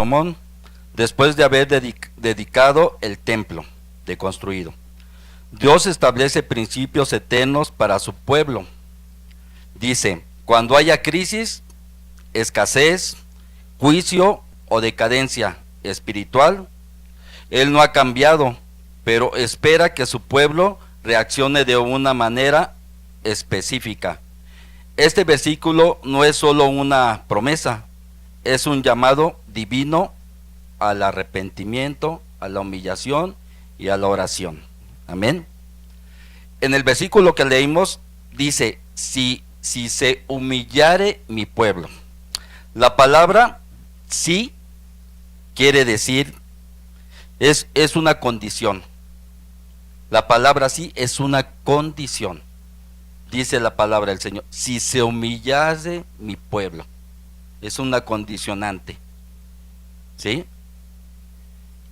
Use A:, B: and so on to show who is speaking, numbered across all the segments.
A: Salomón, después de haber dedicado el templo de construido. Dios establece principios eternos para su pueblo. Dice, cuando haya crisis, escasez, juicio o decadencia espiritual, Él no ha cambiado, pero espera que su pueblo reaccione de una manera específica. Este versículo no es solo una promesa, es un llamado divino al arrepentimiento, a la humillación y a la oración. Amén. En el versículo que leímos dice, si se humillare mi pueblo. La palabra sí quiere decir, es una condición. La palabra sí es una condición. Dice la palabra del Señor, si se humillase mi pueblo. Es una condicionante. ¿Sí?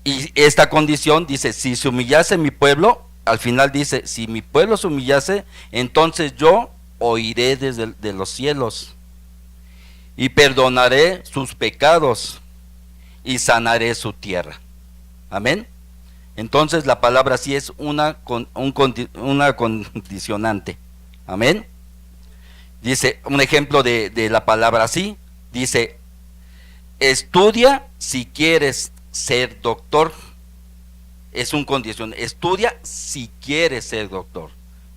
A: Y esta condición dice, si se humillase mi pueblo, al final dice, si mi pueblo se humillase, entonces yo oiré desde de los cielos y perdonaré sus pecados y sanaré su tierra. Amén. Entonces la palabra sí es una condicionante. Amén. Dice, un ejemplo de la palabra sí, dice, estudia si quieres ser doctor. Es un condición, estudia si quieres ser doctor.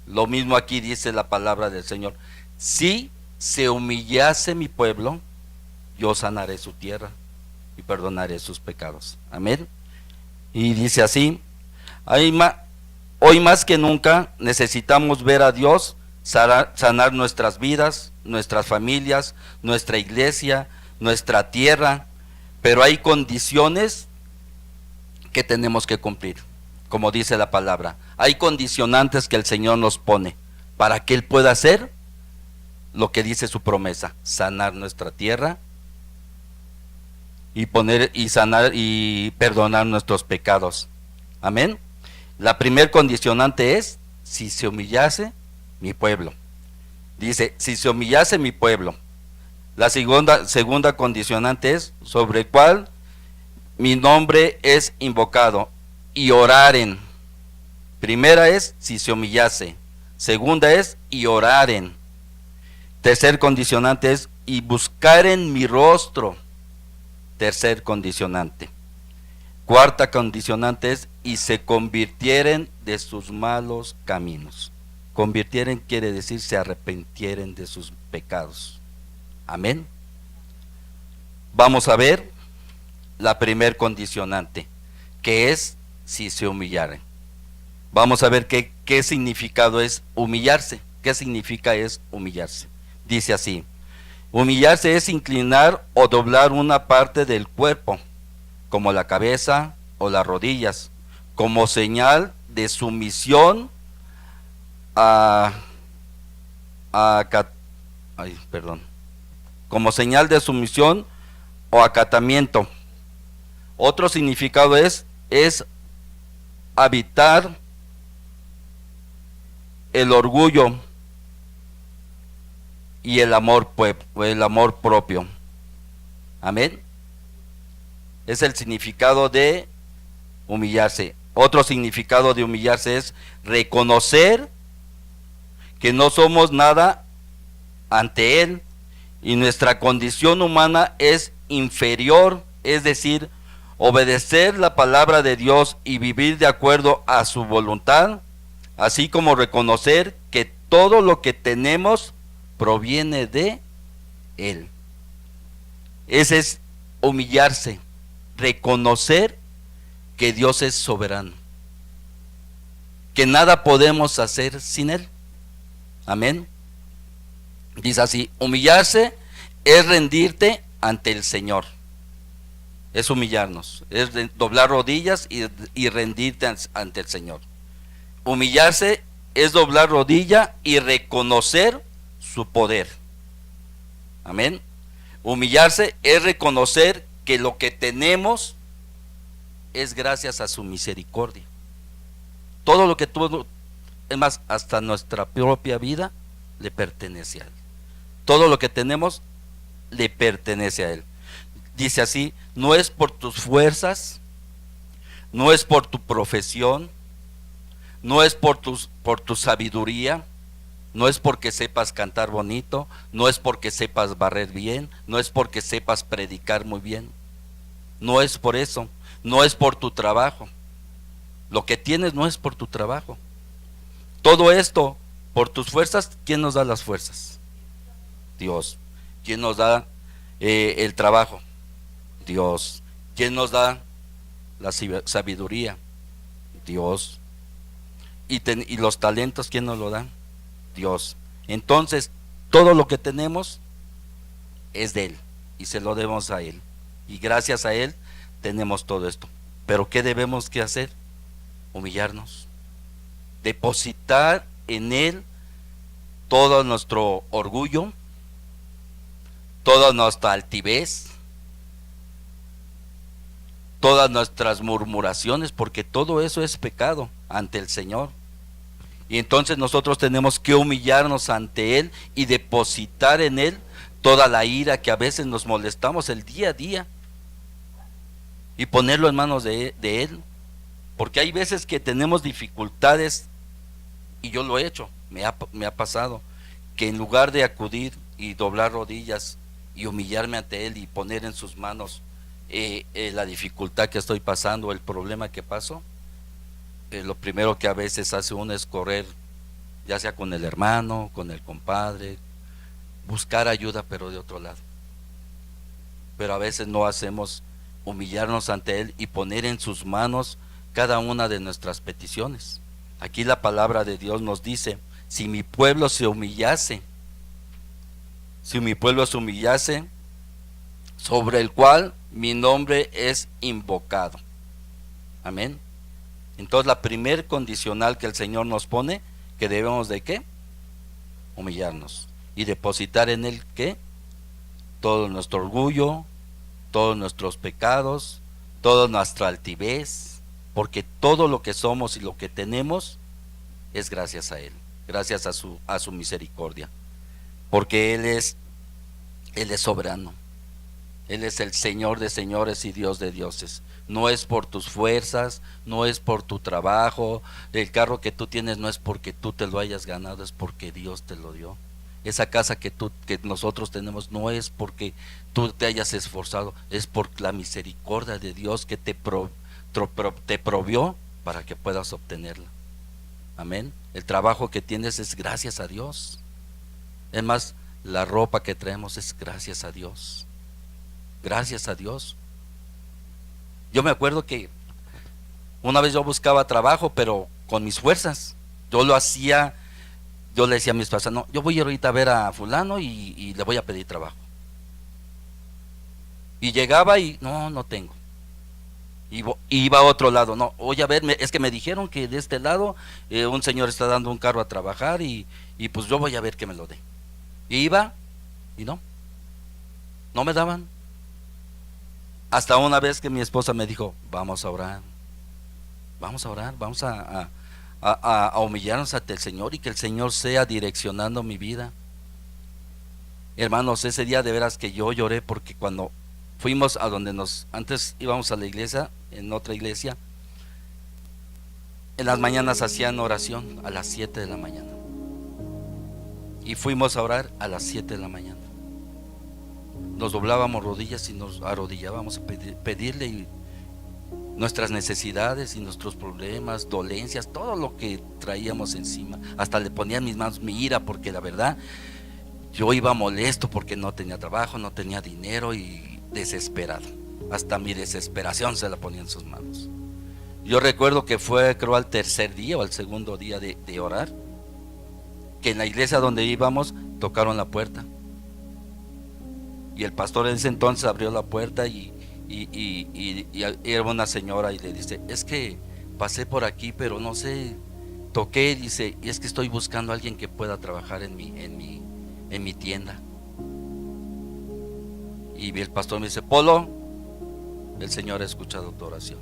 A: Lo mismo aquí dice la palabra del Señor. Si se humillase mi pueblo, yo sanaré su tierra y perdonaré sus pecados. Amén. Y dice así, hoy más que nunca necesitamos ver a Dios sanar nuestras vidas, nuestras familias, nuestra iglesia, nuestra tierra, pero hay condiciones que tenemos que cumplir, como dice la palabra. Hay condicionantes que el Señor nos pone para que Él pueda hacer lo que dice su promesa, sanar nuestra tierra y sanar y perdonar nuestros pecados. Amén. La primer condicionante es si se humillase mi pueblo. Dice, si se humillase mi pueblo. La segunda condicionante es sobre el cual mi nombre es invocado y oraren. Primera es si se humillase. Segunda es y oraren. Tercer condicionante es y buscaren mi rostro. Tercer condicionante. Cuarta condicionante es y se convirtieren de sus malos caminos. Convirtieren quiere decir se arrepintieren de sus pecados. Amén. Vamos a ver la primer condicionante, que es si se humillaren. Vamos a ver qué significado es humillarse. ¿Qué significa es humillarse? Dice así, humillarse es inclinar o doblar una parte del cuerpo, como la cabeza o las rodillas, como señal de sumisión como señal de sumisión o acatamiento. Otro significado es habitar el orgullo y el amor propio. Amén. Es el significado de humillarse. Otro significado de humillarse es reconocer que no somos nada ante Él y nuestra condición humana es inferior, es decir, obedecer la palabra de Dios y vivir de acuerdo a su voluntad, así como reconocer que todo lo que tenemos proviene de Él. Ese es humillarse, reconocer que Dios es soberano, que nada podemos hacer sin Él. Amén. Dice así, humillarse es rendirte ante el Señor. Es humillarnos, es doblar rodillas y rendirte ante el Señor. Humillarse es doblar rodilla y reconocer su poder. Amén. Humillarse es reconocer que lo que tenemos es gracias a su misericordia. Todo lo que tú, es más, hasta nuestra propia vida le pertenece a Él. Todo lo que tenemos le pertenece a Él. Dice así: no es por tus fuerzas, no es por tu profesión, no es por tu sabiduría, no es porque sepas cantar bonito, no es porque sepas barrer bien, no es porque sepas predicar muy bien, no es por eso, no es por tu trabajo. Lo que tienes no es por tu trabajo. Todo esto, por tus fuerzas, ¿quién nos da las fuerzas? Dios. ¿Quién nos da el trabajo? Dios. ¿Quién nos da la sabiduría? Dios. Y los talentos, ¿quién nos lo da? Dios. Entonces, todo lo que tenemos es de Él y se lo debemos a Él. Y gracias a Él tenemos todo esto. Pero ¿qué debemos que hacer? Humillarnos. Depositar en Él todo nuestro orgullo, toda nuestra altivez, todas nuestras murmuraciones, porque todo eso es pecado ante el Señor. Y entonces nosotros tenemos que humillarnos ante Él y depositar en Él toda la ira que a veces nos molestamos el día a día y ponerlo en manos de Él. Porque hay veces que tenemos dificultades, y yo lo he hecho, me ha pasado, que en lugar de acudir y doblar rodillas y humillarme ante Él y poner en sus manos la dificultad que estoy pasando, el problema que paso, lo primero que a veces hace uno es correr, ya sea con el hermano, con el compadre, buscar ayuda, pero de otro lado. Pero a veces no hacemos humillarnos ante Él y poner en sus manos cada una de nuestras peticiones. Aquí la palabra de Dios nos dice: si mi pueblo se humillase, sobre el cual mi nombre es invocado. Amén. Entonces la primer condicional que el Señor nos pone, que debemos de ¿qué? Humillarnos y depositar en Él ¿qué? Todo nuestro orgullo, todos nuestros pecados, toda nuestra altivez, porque todo lo que somos y lo que tenemos es gracias a Él, gracias a su misericordia, porque Él es soberano. Él es el Señor de señores y Dios de dioses. No es por tus fuerzas, no es por tu trabajo. El carro que tú tienes no es porque tú te lo hayas ganado, es porque Dios te lo dio. Esa casa que nosotros tenemos no es porque tú te hayas esforzado, es por la misericordia de Dios que te provió para que puedas obtenerla. Amén. El trabajo que tienes es gracias a Dios. Es más, la ropa que traemos es gracias a Dios. Gracias a Dios. Yo me acuerdo que una vez yo buscaba trabajo, pero con mis fuerzas. Yo lo hacía, yo le decía a mis esposa: no, yo voy ahorita a ver a fulano y le voy a pedir trabajo. Y llegaba y no tengo. Y iba a otro lado: no, oye, a ver, es que me dijeron que de este lado un señor está dando un carro a trabajar y pues yo voy a ver que me lo dé. Y iba y no me daban. Hasta una vez que mi esposa me dijo: vamos a orar, vamos a humillarnos ante el Señor y que el Señor sea direccionando mi vida. Hermanos, ese día de veras que yo lloré, porque cuando fuimos a donde antes íbamos a la iglesia, en otra iglesia, en las mañanas hacían oración a las 7 de la mañana. Y fuimos a orar a las 7 de la mañana. Nos doblábamos rodillas y nos arrodillábamos a pedirle nuestras necesidades y nuestros problemas, dolencias, todo lo que traíamos encima. Hasta le ponía en mis manos mi ira, porque la verdad yo iba molesto porque no tenía trabajo, no tenía dinero y desesperado. Hasta mi desesperación se la ponía en sus manos. Yo recuerdo que fue, creo, al tercer día o al segundo día de orar, que en la iglesia donde íbamos tocaron la puerta. Y el pastor en ese entonces abrió la puerta y era una señora y le dice: es que pasé por aquí, pero no sé, toqué, dice, y es que estoy buscando a alguien que pueda trabajar en mi tienda. Y el pastor me dice: Polo, el Señor ha escuchado tu oración.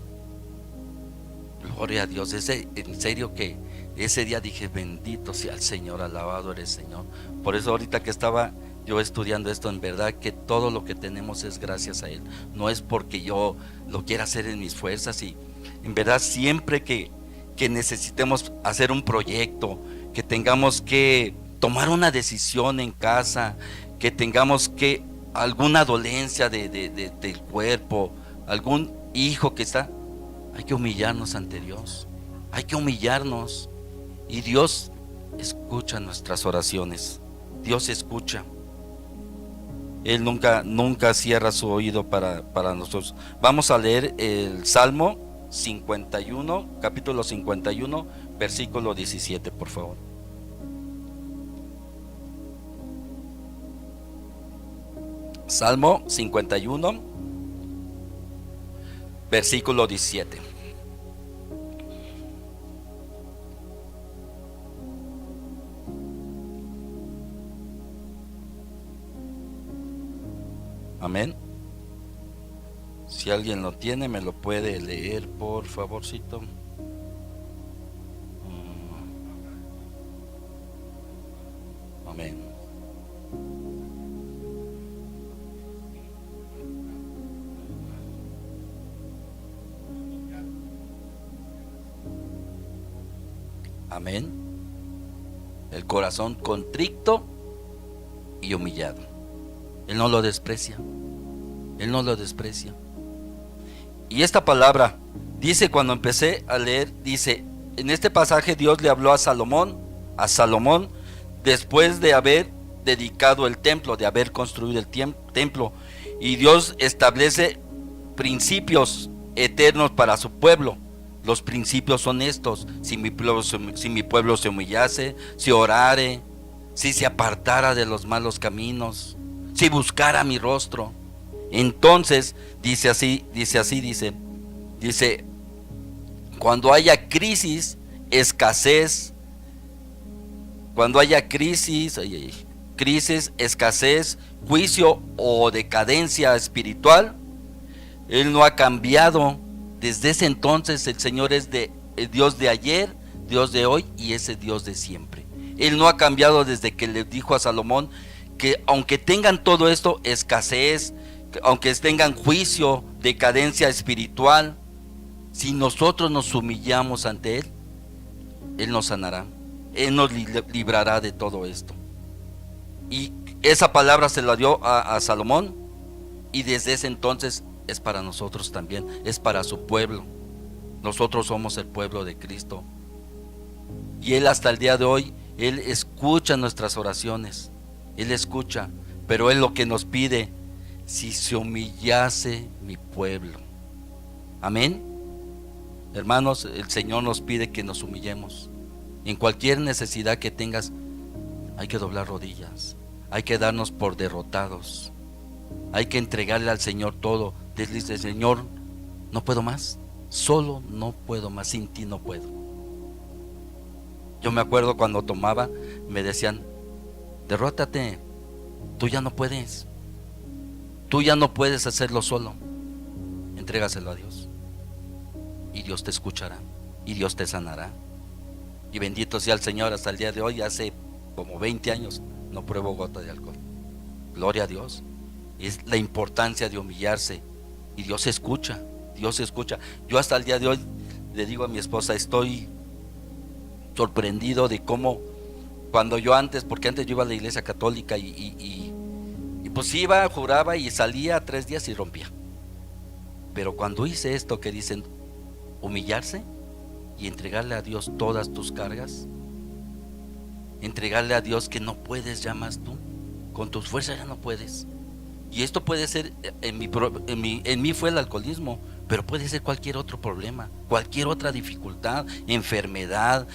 A: Gloria a Dios. En serio que ese día dije: bendito sea el Señor, alabado eres Señor. Por eso ahorita que estaba Yo estudiando esto, en verdad que todo lo que tenemos es gracias a Él. No es porque yo lo quiera hacer en mis fuerzas. Y en verdad siempre que necesitemos hacer un proyecto, que tengamos que tomar una decisión en casa, que tengamos que alguna dolencia del cuerpo, algún hijo que está, hay que humillarnos ante Dios. Hay que humillarnos. Y Dios escucha nuestras oraciones. Dios escucha. Él nunca cierra su oído para nosotros. Vamos a leer el Salmo 51, capítulo 51, versículo 17, por favor. Salmo 51, versículo 17. Amén. Si alguien lo tiene, me lo puede leer, por favorcito. Amén. Amén. El corazón contrito y humillado. Él no lo desprecia. Él no lo desprecia. Y esta palabra dice, cuando empecé a leer, dice, en este pasaje Dios le habló a Salomón, después de haber dedicado el templo, de haber construido el templo. Y Dios establece principios eternos para su pueblo. Los principios son estos: si mi pueblo se humillase, si orare, si se apartara de los malos caminos, si buscara mi rostro, entonces dice, cuando haya crisis, escasez, escasez, juicio o decadencia espiritual, Él no ha cambiado. Desde ese entonces el Señor es el Dios de ayer, Dios de hoy y es el Dios de siempre. Él no ha cambiado desde que le dijo a Salomón que aunque tengan todo esto, escasez, aunque tengan juicio, decadencia espiritual, si nosotros nos humillamos ante Él, Él nos sanará, Él nos librará de todo esto. Y esa palabra se la dio a Salomón, y desde ese entonces es para nosotros también, es para su pueblo. Nosotros somos el pueblo de Cristo. Y Él hasta el día de hoy, Él escucha nuestras oraciones. Él escucha, pero Él lo que nos pide: si se humillase mi pueblo. Amén. Hermanos, el Señor nos pide que nos humillemos. En cualquier necesidad que tengas, hay que doblar rodillas. Hay que darnos por derrotados. Hay que entregarle al Señor todo. Dice: Señor, no puedo más. Solo no puedo más. Sin ti no puedo. Yo me acuerdo cuando tomaba, me decían: derrótate. Tú ya no puedes. Tú ya no puedes hacerlo solo. Entrégaselo a Dios. Y Dios te escuchará. Y Dios te sanará. Y bendito sea el Señor, hasta el día de hoy, hace como 20 años, no pruebo gota de alcohol. Gloria a Dios. Es la importancia de humillarse. Y Dios escucha. Dios escucha. Yo hasta el día de hoy le digo a mi esposa, estoy sorprendido de cómo, cuando yo antes, porque antes yo iba a la iglesia católica y pues iba, juraba y salía 3 días y rompía. Pero cuando hice esto que dicen, humillarse y entregarle a Dios todas tus cargas, entregarle a Dios que no puedes ya más tú, con tus fuerzas ya no puedes. Y esto puede ser, en mí fue el alcoholismo, pero puede ser cualquier otro problema, cualquier otra dificultad, enfermedad,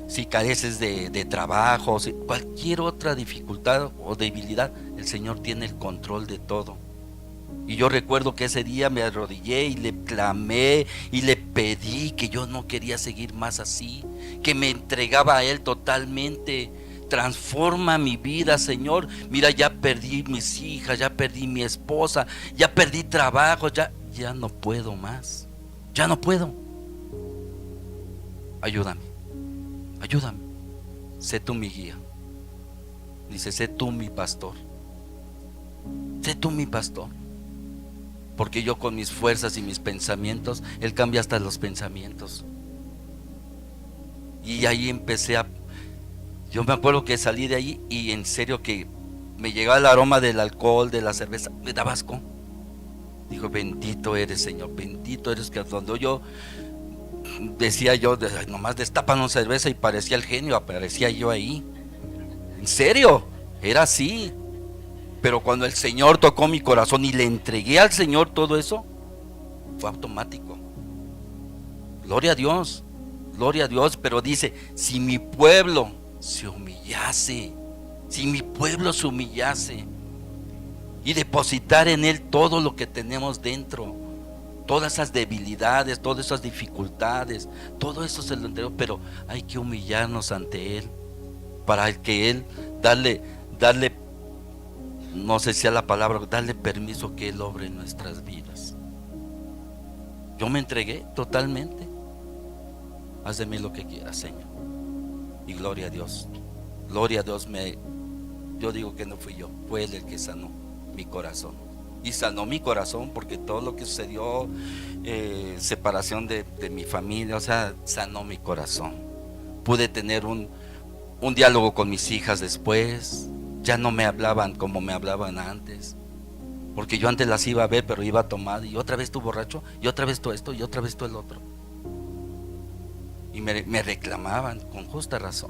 A: si careces de trabajo, cualquier otra dificultad o debilidad, el Señor tiene el control de todo. Y yo recuerdo que ese día me arrodillé y le clamé y le pedí que yo no quería seguir más así, que me entregaba a Él totalmente. Transforma mi vida, Señor. Mira, ya perdí mis hijas, ya perdí mi esposa, ya perdí trabajo, ya no puedo más. Ya no puedo. Ayúdame. Sé tú mi guía. Dice, sé tú mi pastor. Sé tú mi pastor. Porque yo con mis fuerzas y mis pensamientos, Él cambia hasta los pensamientos. Y ahí yo me acuerdo que salí de ahí y en serio que me llegaba el aroma del alcohol, de la cerveza, me daba asco. Dijo, bendito eres, Señor, bendito eres, que cuando yo decía yo, nomás destapan una cerveza y parecía el genio, aparecía yo ahí. En serio, era así. Pero cuando el Señor tocó mi corazón y le entregué al Señor todo eso, fue automático. Gloria a Dios, gloria a Dios. Pero dice, si mi pueblo se humillase, si mi pueblo se humillase y depositar en Él todo lo que tenemos dentro, todas esas debilidades, todas esas dificultades, todo eso se lo entregó, pero hay que humillarnos ante Él, para que Él darle, no sé si es la palabra, darle permiso que Él obre en nuestras vidas. Yo me entregué totalmente. Haz de mí lo que quieras, Señor. Y gloria a Dios. Gloria a Dios. Yo digo que no fui yo, fue Él el que sanó mi corazón. Y sanó mi corazón porque todo lo que sucedió, separación de mi familia, o sea, sanó mi corazón. Pude tener un diálogo con mis hijas después. Ya no me hablaban como me hablaban antes, porque yo antes las iba a ver, pero iba a tomar, y otra vez tú borracho, y otra vez tú esto, y otra vez tú el otro. Y me reclamaban con justa razón.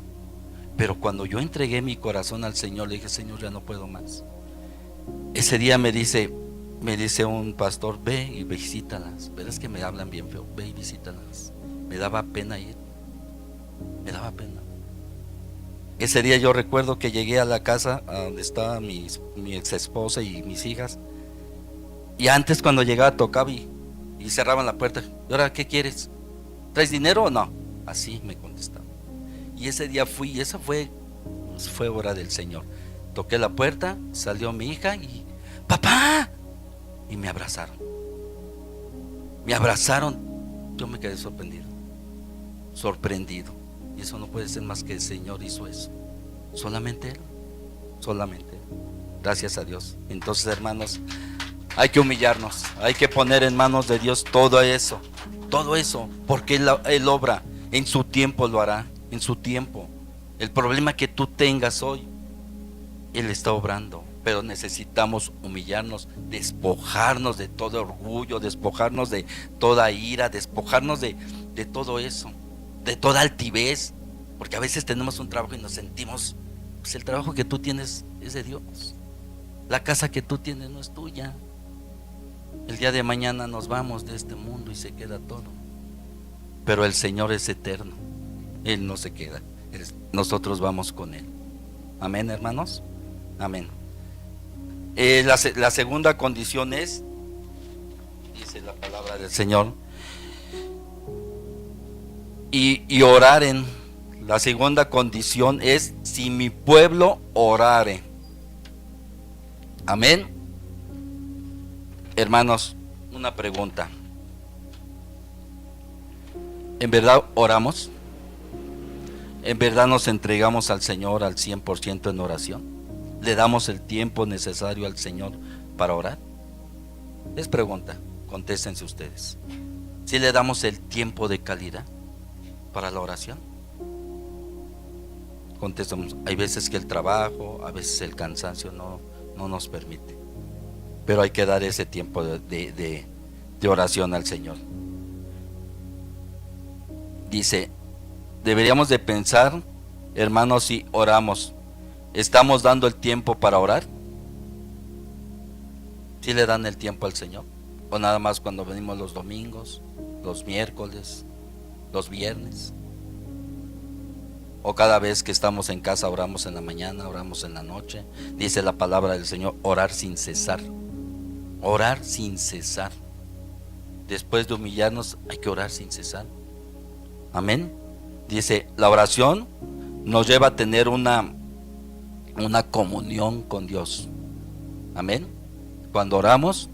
A: Pero cuando yo entregué mi corazón al Señor, le dije, Señor, ya no puedo más. Ese día me dice un pastor, ve y visítalas. Verás que me hablan bien feo, ve y visítalas. Me daba pena ir, me daba pena. Ese día yo recuerdo que llegué a la casa a donde estaba mi ex esposa y mis hijas. Y antes, cuando llegaba, tocaba y cerraban la puerta. ¿Y ahora qué quieres? ¿Traes dinero o no? Así me contestaban. Y ese día fui, y esa fue obra del Señor. Toqué la puerta, salió mi hija y ¡papá! Y me abrazaron. Me abrazaron. Yo me quedé sorprendido. Y eso no puede ser más que el Señor hizo eso. Solamente Él. Solamente Él. Gracias a Dios. Entonces, hermanos, hay que humillarnos. Hay que poner en manos de Dios todo eso. Todo eso. Porque Él obra. En su tiempo lo hará. En su tiempo. El problema que tú tengas hoy, Él está obrando. Pero necesitamos humillarnos, despojarnos de todo orgullo, despojarnos de toda ira, despojarnos de todo eso, de toda altivez, porque a veces tenemos un trabajo y nos sentimos, pues el trabajo que tú tienes es de Dios, la casa que tú tienes no es tuya, el día de mañana nos vamos de este mundo y se queda todo, pero el Señor es eterno, Él no se queda, nosotros vamos con Él. Amén, hermanos, amén. La segunda condición es, dice la palabra del Señor, y oraren. La segunda condición es, si mi pueblo orare. Amén. Hermanos, una pregunta. ¿En verdad oramos? ¿En verdad nos entregamos al Señor al 100% en oración? ¿Le damos el tiempo necesario al Señor para orar? Les pregunta, contéstense ustedes. ¿Si le damos el tiempo de calidad para la oración? Contestamos. Hay veces que el trabajo, a veces el cansancio no nos permite, pero hay que dar ese tiempo de oración al Señor. Dice, deberíamos de pensar, hermanos, si oramos, ¿estamos dando el tiempo para orar? ¿Sí le dan el tiempo al Señor? ¿O nada más cuando venimos los domingos, los miércoles, los viernes? ¿O cada vez que estamos en casa oramos en la mañana, oramos en la noche? Dice la palabra del Señor, orar sin cesar. Orar sin cesar. Después de humillarnos hay que orar sin cesar. Amén. Dice, la oración nos lleva a tener una comunión con Dios. Amén. Cuando oramos,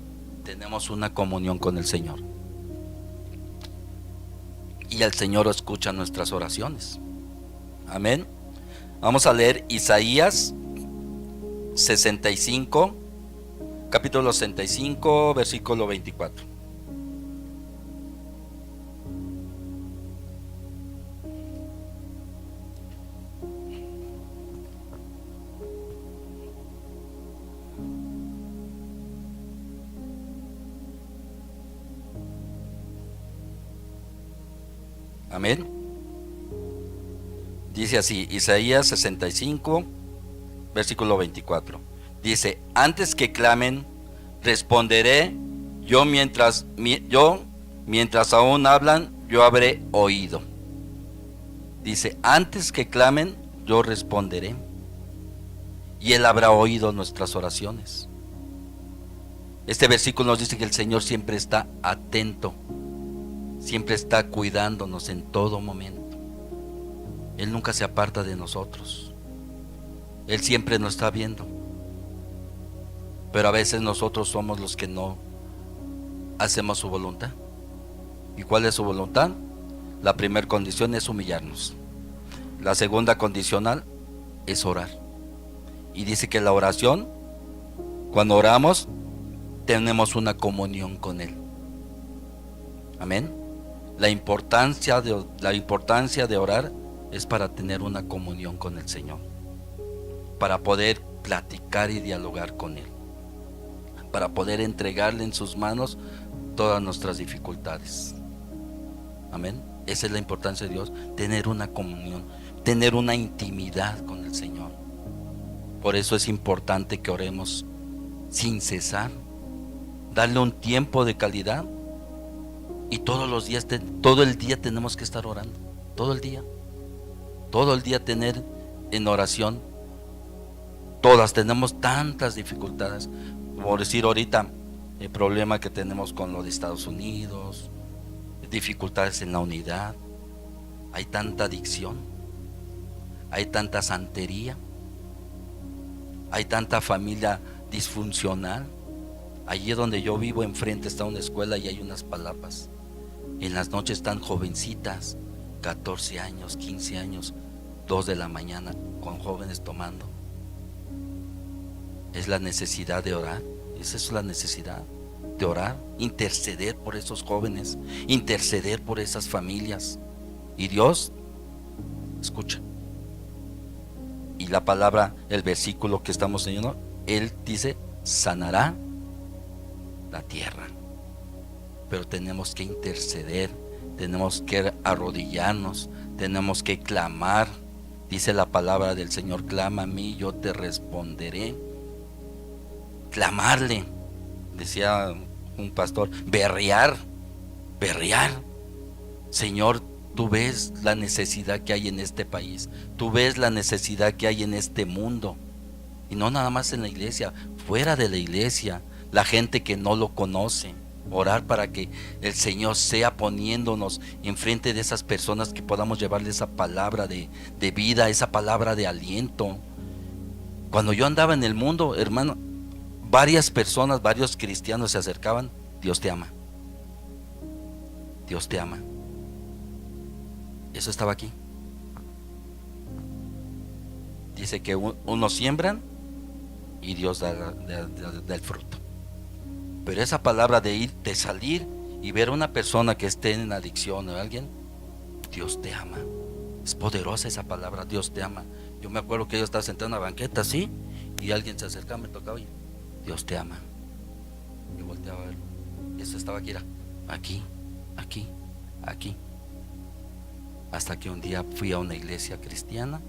A: tenemos una comunión con el Señor. Y el Señor escucha nuestras oraciones. Amén. Vamos a leer Isaías 65, capítulo 65, versículo 24. Amén. Dice así, Isaías 65, versículo 24. Dice, antes que clamen, responderé, mientras aún hablan, yo habré oído. Dice, antes que clamen, yo responderé. Y Él habrá oído nuestras oraciones. Este versículo nos dice que el Señor siempre está atento, siempre está cuidándonos en todo momento. Él nunca se aparta de nosotros. Él siempre nos está viendo. Pero a veces nosotros somos los que no hacemos su voluntad. ¿Y cuál es su voluntad? La primera condición es humillarnos. La segunda condicional es orar. Y dice que la oración, cuando oramos, tenemos una comunión con Él. Amén. La importancia de orar es para tener una comunión con el Señor, para poder platicar y dialogar con Él, para poder entregarle en sus manos todas nuestras dificultades. Amén. Esa es la importancia de Dios, tener una comunión, tener una intimidad con el Señor. Por eso es importante que oremos sin cesar, darle un tiempo de calidad. Y todos los días, todo el día tenemos que estar orando, todo el día tener en oración. Todas tenemos tantas dificultades, por decir ahorita, el problema que tenemos con lo de Estados Unidos, dificultades en la unidad, hay tanta adicción, hay tanta santería, hay tanta familia disfuncional. Allí donde yo vivo, enfrente está una escuela y hay unas palapas. En las noches están jovencitas, 14 años, 15 años, 2 de la mañana, con jóvenes tomando. Es la necesidad de orar. Esa es la necesidad de orar, interceder por esos jóvenes, interceder por esas familias. Y Dios escucha. Y la palabra, el versículo que estamos leyendo, Él dice, sanará la tierra. Pero tenemos que interceder, tenemos que arrodillarnos, tenemos que clamar. Dice la palabra del Señor, clama a mí, yo te responderé. Clamarle, decía un pastor, berrear. Señor, tú ves la necesidad que hay en este país, tú ves la necesidad que hay en este mundo. Y no nada más en la iglesia, fuera de la iglesia, la gente que no lo conoce. Orar para que el Señor sea poniéndonos enfrente de esas personas, que podamos llevarle esa palabra de vida, esa palabra de aliento. Cuando yo andaba en el mundo, hermano, varias personas, varios cristianos se acercaban. Dios te ama, Dios te ama. Eso estaba aquí. Dice que unos siembran y Dios da el fruto. Pero esa palabra de salir y ver a una persona que esté en adicción o alguien, Dios te ama. Es poderosa esa palabra, Dios te ama. Yo me acuerdo que yo estaba sentado en una banqueta así, y alguien se acercaba, me tocaba y Dios te ama. Yo volteaba a verlo. Y eso estaba aquí, aquí. Hasta que un día fui a una iglesia cristiana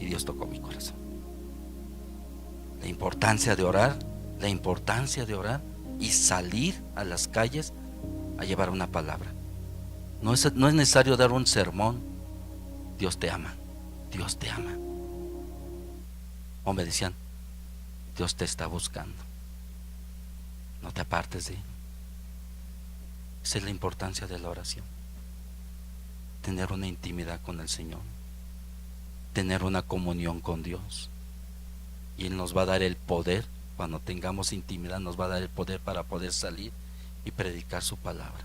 A: y Dios tocó mi corazón. La importancia de orar y salir a las calles a llevar una palabra. No es necesario dar un sermón. Dios te ama, Dios te ama. O me decían, Dios te está buscando, no te apartes de Él. Esa es la importancia de la oración. Tener una intimidad con el Señor, tener una comunión con Dios. Y Él nos va a dar el poder. Cuando tengamos intimidad, nos va a dar el poder para poder salir y predicar su palabra.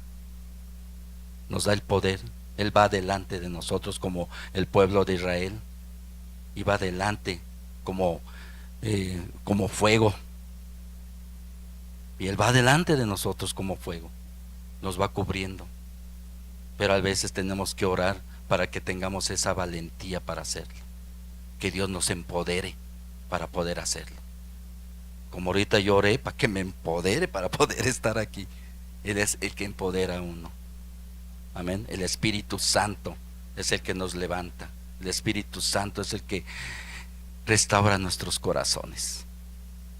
A: Nos da el poder. Él va delante de nosotros como el pueblo de Israel. Y va delante como como fuego. Y Él va delante de nosotros como fuego, nos va cubriendo. Pero a veces tenemos que orar para que tengamos esa valentía para hacerlo, que Dios nos empodere para poder hacerlo. Como ahorita yo oré para que me empodere para poder estar aquí. Él es el que empodera a uno. Amén. El Espíritu Santo es el que nos levanta. El Espíritu Santo es el que restaura nuestros corazones.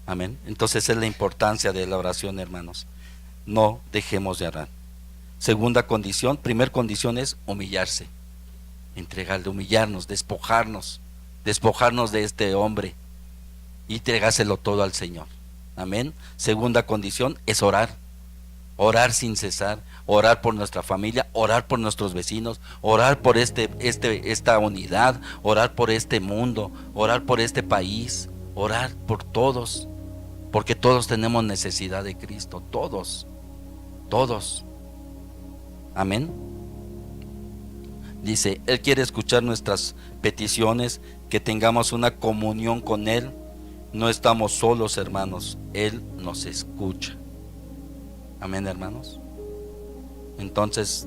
A: Amén. Entonces esa es la importancia de la oración, hermanos. No dejemos de orar. Segunda condición, primer condición es humillarse, entregarle, humillarnos, despojarnos de este hombre y entregárselo todo al Señor. Amén. Segunda condición es orar, orar sin cesar, orar por nuestra familia, orar por nuestros vecinos, orar por esta unidad, orar por este mundo, orar por este país, orar por todos, porque todos tenemos necesidad de Cristo, todos, todos. Amén. Dice, Él quiere escuchar nuestras peticiones, que tengamos una comunión con Él. No estamos solos, hermanos, Él nos escucha. Amén, hermanos. Entonces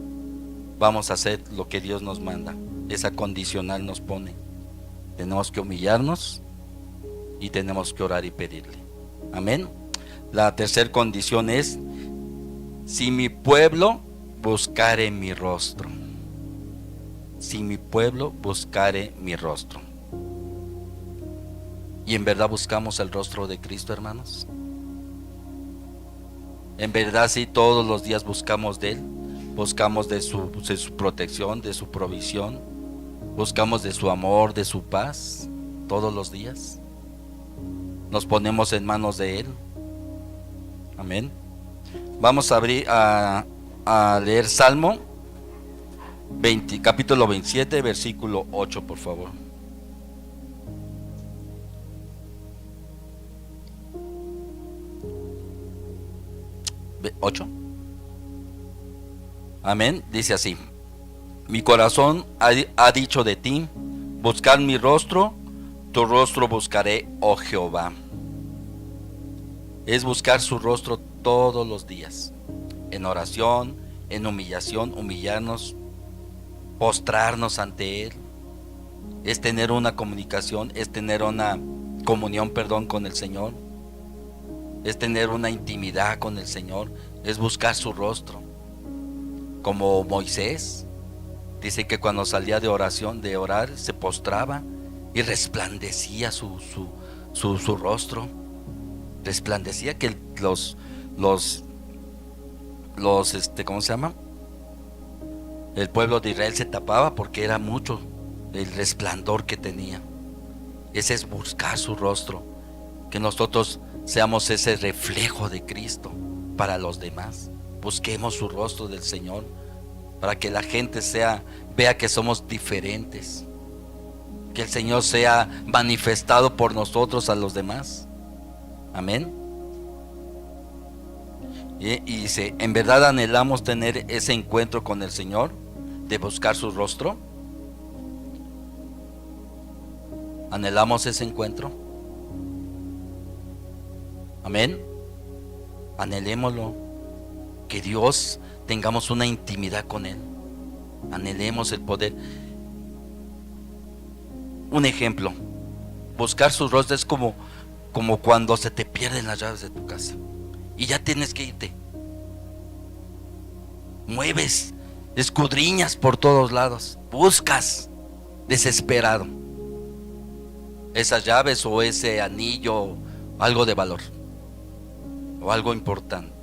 A: vamos a hacer lo que Dios nos manda. Esa condicional nos pone. Tenemos que humillarnos y tenemos que orar y pedirle. Amén. La tercera condición es: si mi pueblo buscare mi rostro. Si mi pueblo buscare mi rostro. ¿Y en verdad buscamos el rostro de Cristo, hermanos? En verdad sí, todos los días buscamos de Él. Buscamos de su protección, de su provisión. Buscamos de su amor, de su paz. Todos los días nos ponemos en manos de Él. Amén. Vamos a abrir a leer Salmo 20, capítulo 27, versículo 8, por favor. ¿8? Amén. Dice así: mi corazón ha dicho de ti, buscar mi rostro, tu rostro buscaré, oh Jehová. Es buscar su rostro todos los días, en oración, en humillación, humillarnos, postrarnos ante Él. Es tener una comunicación, es tener una comunión, con el Señor. Es tener una intimidad con el Señor, es buscar su rostro. Como Moisés, dice que cuando salía de oración, de orar, se postraba y resplandecía su rostro. Resplandecía, que ¿cómo se llama? El pueblo de Israel se tapaba porque era mucho el resplandor que tenía. Ese es buscar su rostro, que nosotros seamos ese reflejo de Cristo para los demás. Busquemos su rostro del Señor para que la gente vea que somos diferentes, que el Señor sea manifestado por nosotros a los demás. Amén. Y dice, ¿en verdad anhelamos tener ese encuentro con el Señor, de buscar su rostro? ¿Anhelamos ese encuentro? Amén. Anhelémoslo. Que Dios tengamos una intimidad con Él. Anhelemos el poder. Un ejemplo: buscar su rostro es como cuando se te pierden las llaves de tu casa y ya tienes que irte. Mueves, escudriñas por todos lados, buscas desesperado esas llaves o ese anillo, algo de valor o algo importante.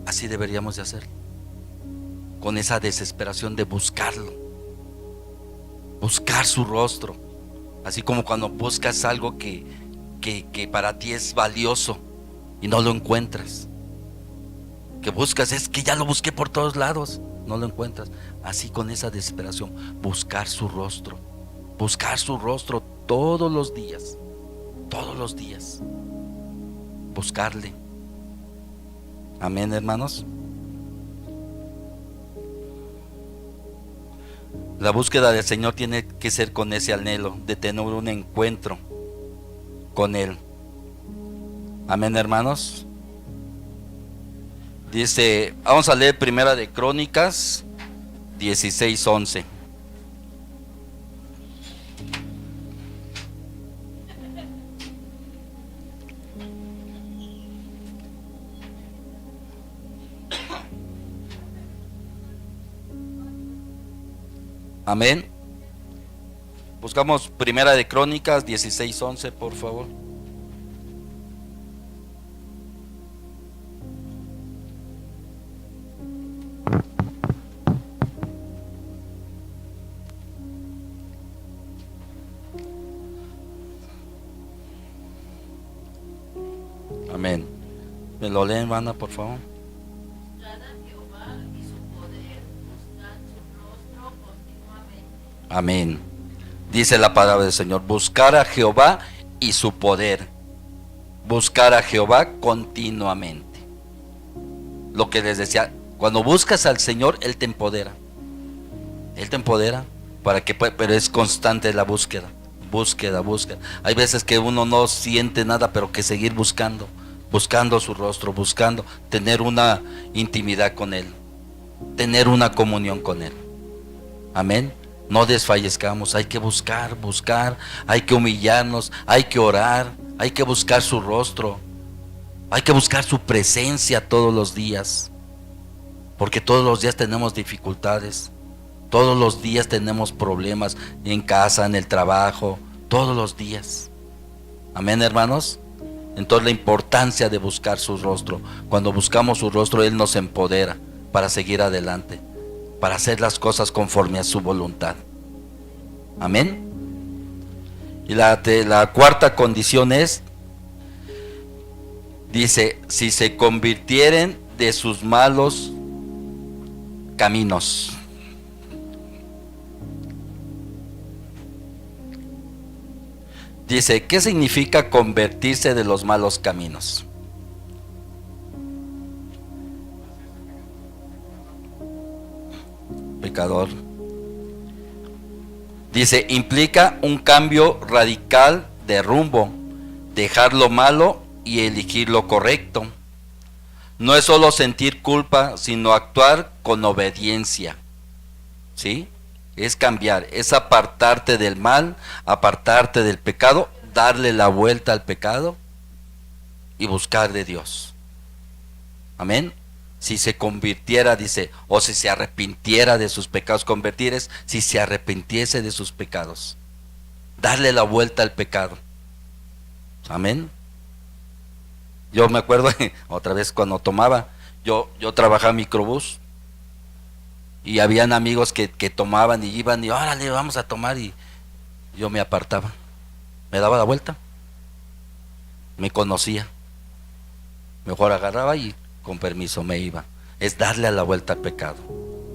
A: Así deberíamos de hacer, con esa desesperación de buscarlo, buscar su rostro. Así como cuando buscas algo que para ti es valioso y no lo encuentras, que buscas, es que ya lo busqué por todos lados, no lo encuentras. Así, con esa desesperación, buscar su rostro todos los días, buscarle. Amén, hermanos. La búsqueda del Señor tiene que ser con ese anhelo de tener un encuentro con Él. Amén, hermanos. Dice, vamos a leer Primera de Crónicas 16:11. Amén. Buscamos Primera de Crónicas 16:11, por favor. Amén. ¿Me lo leen, hermana, por favor? Amén. Dice la palabra del Señor, buscar a Jehová y su poder. Buscar a Jehová continuamente. Lo que les decía, cuando buscas al Señor, Él te empodera. Él te empodera para que, pero es constante la búsqueda. Búsqueda. Hay veces que uno no siente nada, pero que seguir buscando. Buscando su rostro, buscando tener una intimidad con Él. Tener una comunión con Él. Amén. No desfallezcamos, hay que buscar, hay que humillarnos, hay que orar, hay que buscar su rostro, hay que buscar su presencia todos los días, porque todos los días tenemos dificultades, todos los días tenemos problemas en casa, en el trabajo, todos los días. Amén, hermanos. Entonces la importancia de buscar su rostro, cuando buscamos su rostro, Él nos empodera para seguir adelante, para hacer las cosas conforme a su voluntad. Amén. Y la cuarta condición es, dice, si se convirtieren de sus malos caminos. Dice, ¿qué significa convertirse de los malos caminos? Pecador. Dice, implica un cambio radical de rumbo, dejar lo malo y elegir lo correcto. No es solo sentir culpa, sino actuar con obediencia. ¿Sí? Es cambiar, es apartarte del mal, apartarte del pecado, darle la vuelta al pecado y buscar de Dios. Amén. Si se convirtiera, dice, o si se arrepintiera de sus pecados, convertir es si se arrepintiese de sus pecados, darle la vuelta al pecado. Amén. Yo me acuerdo otra vez cuando tomaba, yo trabajaba en microbús y habían amigos que tomaban y iban y órale, vamos a tomar, y yo me apartaba, me daba la vuelta, me conocía, mejor agarraba y con permiso me iba. Es darle a la vuelta al pecado,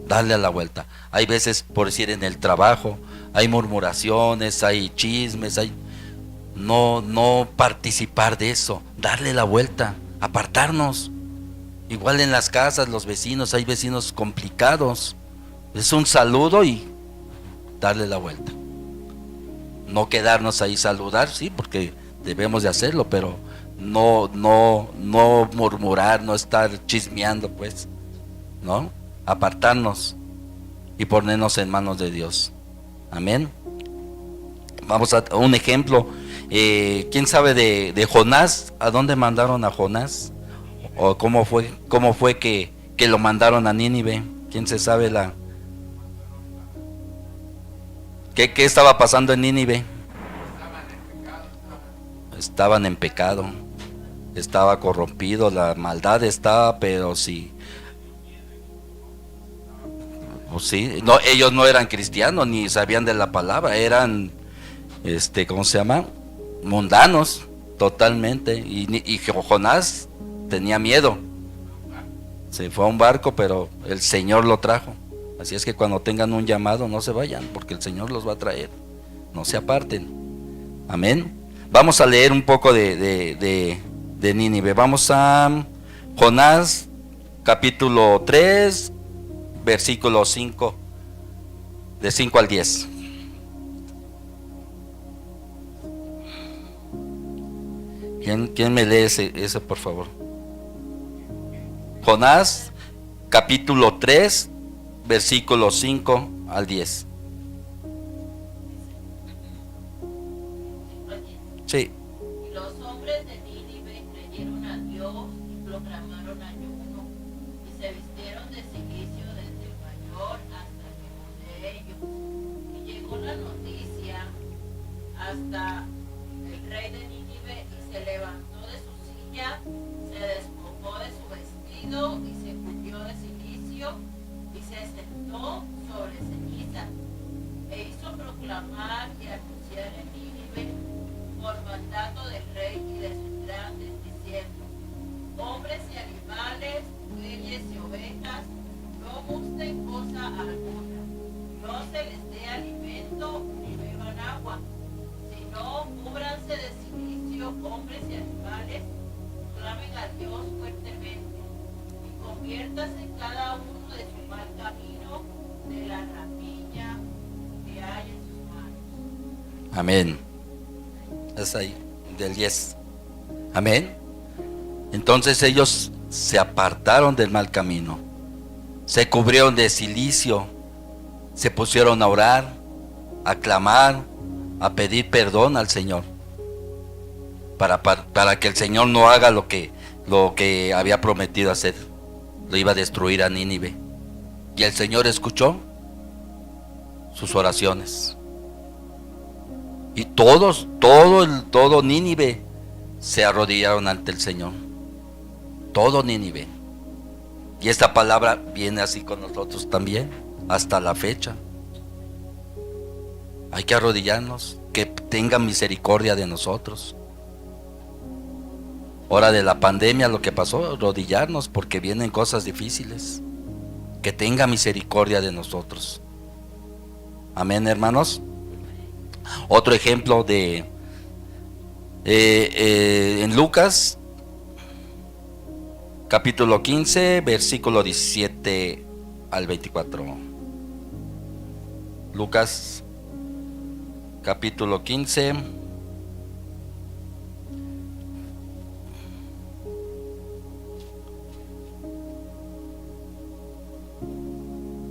A: darle a la vuelta. Hay veces, por decir, en el trabajo hay murmuraciones, hay chismes, no participar de eso, darle la vuelta, apartarnos. Igual en las casas, los vecinos, hay vecinos complicados, es un saludo y darle la vuelta. No quedarnos ahí, saludar, sí, porque debemos de hacerlo, pero no murmurar, no estar chismeando, pues, ¿no? Apartarnos y ponernos en manos de Dios. Amén. Vamos a un ejemplo. ¿Quién sabe de Jonás? ¿A dónde mandaron a Jonás? ¿O cómo fue que lo mandaron a Nínive? ¿Quién se sabe ¿Qué estaba pasando en Nínive? Estaban en pecado. Estaba corrompido, la maldad estaba, pero sí. Pues sí, no, ellos no eran cristianos ni sabían de la palabra, eran, ¿cómo se llama? Mundanos, totalmente. Y Jonás tenía miedo. Se fue a un barco, pero el Señor lo trajo. Así es que cuando tengan un llamado, no se vayan, porque el Señor los va a traer. No se aparten. Amén. Vamos a leer un poco de Nínive. Vamos a Jonás, capítulo 3, versículo 5, de 5 al 10. ¿Quién me lee ese por favor? Jonás, capítulo 3, versículos 5 al 10. Sí.
B: Y los hombres de Nínive creyeron a Dios y proclamaron ayuno, y se vistieron de cilicio desde el mayor hasta el menor de ellos. Y llegó la noticia hasta el rey de Nínive, y se levantó de su silla, se despojó de su vestido y se cubrió de cilicio, y se sentó sobre ceniza, e hizo proclamar y anunciar en Nínive por mandato del rey y de sus grandes, diciendo: hombres y animales, bueyes y ovejas, no gusten cosa alguna, no se les dé alimento ni beban agua, sino cúbranse de cilicio hombres y animales, clamen a Dios fuertemente, y conviértase cada uno de su mal camino, de la rapiña que hay en sus manos.
A: Amén. Es ahí, del 10. Amén. Entonces ellos se apartaron del mal camino, se cubrieron de cilicio, se pusieron a orar, a clamar, a pedir perdón al Señor, para que el Señor no haga lo que había prometido hacer. Lo iba a destruir a Nínive. Y el Señor escuchó sus oraciones. Y todo Nínive se arrodillaron ante el Señor. Todo Nínive. Y esta palabra viene así con nosotros también, hasta la fecha. Hay que arrodillarnos, que tenga misericordia de nosotros. Hora de la pandemia, lo que pasó, arrodillarnos porque vienen cosas difíciles. Que tenga misericordia de nosotros. Amén, hermanos. Otro ejemplo en Lucas, capítulo 15, versículo 17 al 24. Lucas, capítulo 15.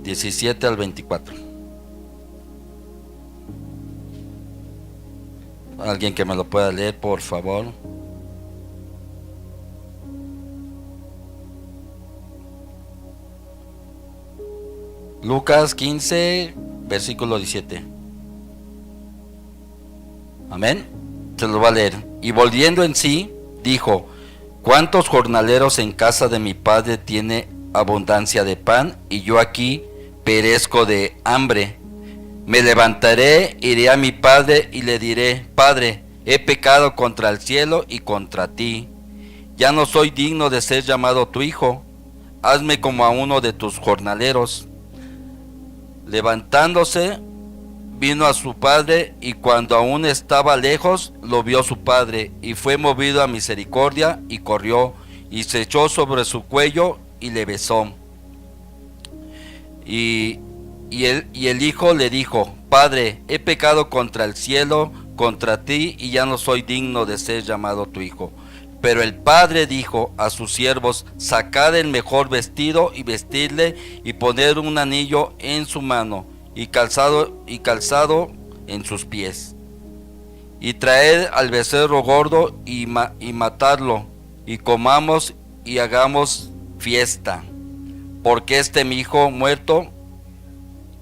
A: (17 al 24). Alguien que me lo pueda leer, por favor. Lucas 15, versículo 17. Amén. Se lo va a leer. Y volviendo en sí, dijo: ¿cuántos jornaleros en casa de mi padre tiene abundancia de pan, y yo aquí perezco de hambre? Me levantaré, iré a mi padre y le diré: Padre, he pecado contra el cielo y contra ti. Ya no soy digno de ser llamado tu hijo. Hazme como a uno de tus jornaleros. Levantándose, vino a su padre, y cuando aún estaba lejos, lo vio su padre, y fue movido a misericordia, y corrió, y se echó sobre su cuello, y le besó. Y el hijo le dijo: Padre, he pecado contra el cielo, contra ti, y ya no soy digno de ser llamado tu hijo. Pero el padre dijo a sus siervos: sacad el mejor vestido y vestidle, y poned un anillo en su mano, y calzado en sus pies. Y traed al becerro gordo y matadlo, y comamos y hagamos fiesta. Porque mi hijo muerto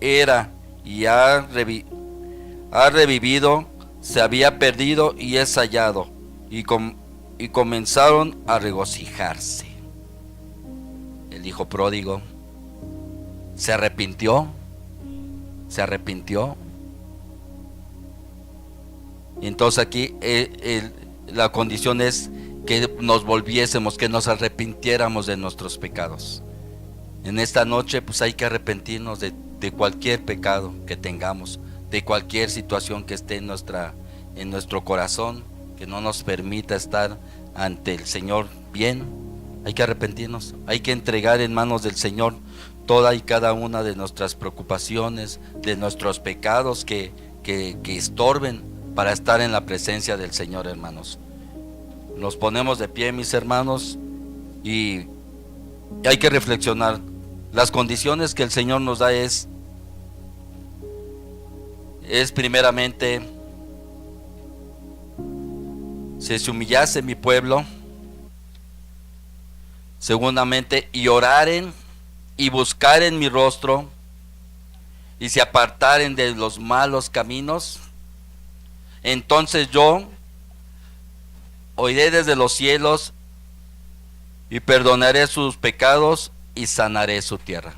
A: era, y ha revivido, se había perdido y es hallado. Y comenzaron a regocijarse. El hijo pródigo se arrepintió. Y entonces aquí la condición es que nos volviésemos, que nos arrepintiéramos de nuestros pecados. En esta noche pues hay que arrepentirnos de cualquier pecado que tengamos, de cualquier situación que esté en nuestro corazón, que no nos permita estar ante el Señor bien. Hay que arrepentirnos, hay que entregar en manos del Señor toda y cada una de nuestras preocupaciones, de nuestros pecados que estorben para estar en la presencia del Señor, hermanos. Nos ponemos de pie, mis hermanos, y hay que reflexionar. Las condiciones que el Señor nos da es primeramente, si se humillase mi pueblo, segundamente, y oraren y buscaren mi rostro, y se apartaren de los malos caminos, entonces yo oiré desde los cielos y perdonaré sus pecados y sanaré su tierra.